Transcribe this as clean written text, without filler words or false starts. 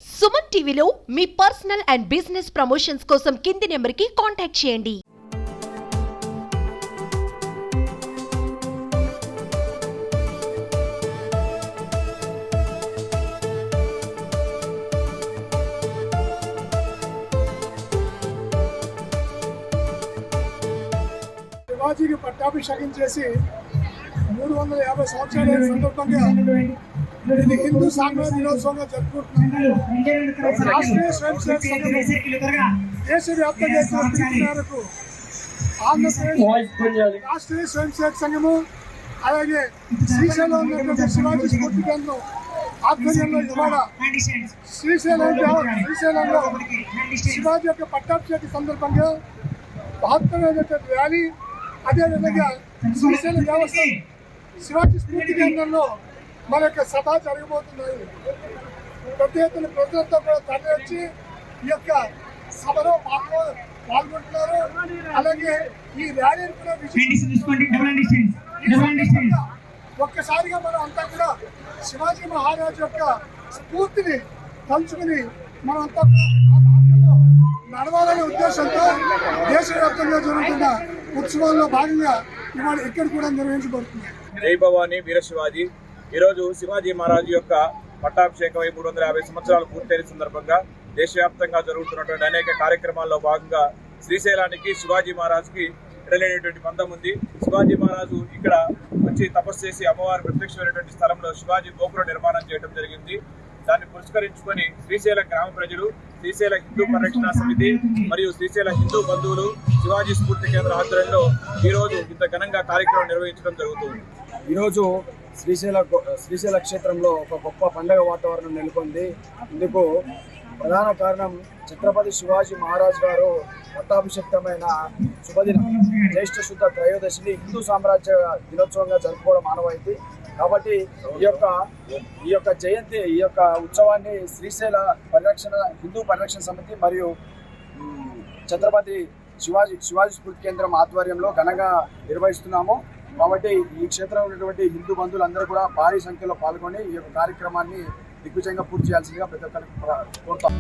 సుమన్ టీవీలో మీ personal and business promotions కోసం కింది నెంబర్కి కాంటాక్ట్ చేయండి. శివాజీకి పట్టాభిషేకం చేసి 350 సంవత్సరాల సందర్భంగా ఇది హిందూ సామ్రాజ్య దినోత్సవంగా జరుపుకుంటున్నారు. రాష్ట్రీయ స్వయం సేవక సంఘం దేశవ్యాప్తంగా పిలుపు మేరకు ఆంధ్రప్రదేశ్ రాష్ట్రీయ స్వయం సేవక సంఘము అలాగే శ్రీశైలంలో ఉన్నటువంటి శివాజీ స్ఫూర్తి కేంద్రం ఆధ్వర్యంలో ఇవాళ శ్రీశైలంలో శివాజీ యొక్క పట్టాభిషేక సందర్భంగా మహత్తరమైనటువంటి ర్యాలీ, అదేవిధంగా శ్రీశైలం దేవస్థానం శివాజీ స్ఫూర్తి కేంద్రంలో మన యొక్క సభ జరగబోతున్నాయి. పెద్ద ఎత్తున ప్రజలతో కూడా తరలి వచ్చి ఈ యొక్క సభలో పాల్గొంటున్నారు. అలాగే ఈ ర్యాలీని కూడా ఒక్కసారిగా మనం అంతా కూడా శివాజీ మహారాజు యొక్క స్ఫూర్తిని తలుచుకుని మనం అంతా కూడా ఆ మార్గంలో నడవాలనే ఉద్దేశంతో దేశవ్యాప్తంగా జరుగుతున్న ఉత్సవాల్లో భాగంగా ఇవాళ ఇక్కడ కూడా నిర్వహించబడుతుంది. జై భవానీ వీర శివాజీ. ఈరోజు శివాజీ మహారాజు యొక్క పట్టాభిషేకం 350 సంవత్సరాలు పూర్తయిన సందర్భంగా దేశవ్యాప్తంగా జరుగుతున్నటువంటి అనేక కార్యక్రమాల్లో భాగంగా శ్రీశైలానికి శివాజీ మహారాజుకి ఎడలేనటువంటి బంధం ఉంది. శివాజీ మహారాజు ఇక్కడ వచ్చి తపస్సు చేసి అమ్మవారు ప్రత్యక్షమైనటువంటి స్థలంలో శివాజీ గోపురం నిర్మాణం చేయడం జరిగింది. దాన్ని పురస్కరించుకొని శ్రీశైల గ్రామ ప్రజలు, శ్రీశైల హిందూ పరిరక్షణ సమితి మరియు శ్రీశైల హిందూ బంధువులు శివాజీ స్ఫూర్తి కేంద్ర ఆధ్వర్యంలో ఈరోజు ఇంత ఘనంగా కార్యక్రమం నిర్వహించడం జరుగుతుంది. ఈరోజు శ్రీశైల క్షేత్రంలో ఒక గొప్ప పండగ వాతావరణం నెలకొంది. ఇందుకు ప్రధాన కారణం ఛత్రపతి శివాజీ మహారాజ్ గారు పట్టాభిషిక్తమైన శుభదినం జ్యేష్ఠ శుద్ధ త్రయోదశిని హిందూ సామ్రాజ్య దినోత్సవంగా జరుపుకోవడం ఆనవాయితీ. కాబట్టి ఈ యొక్క జయంతి, ఈ యొక్క ఉత్సవాన్ని శ్రీశైల హిందూ పరిరక్షణ సమితి మరియు ఛత్రపతి శివాజీ స్ఫూర్తి కేంద్రం ఆధ్వర్యంలో ఘనంగా నిర్వహిస్తున్నాము. కాబట్టి ఈ క్షేత్రంలో ఉన్నటువంటి హిందూ బంధువులందరూ కూడా భారీ సంఖ్యలో పాల్గొని ఈ యొక్క కార్యక్రమాన్ని దిగ్విజయంగా పూర్తి చేయాల్సిందిగా ప్రతి ఒక్కరికి కోరుతాం.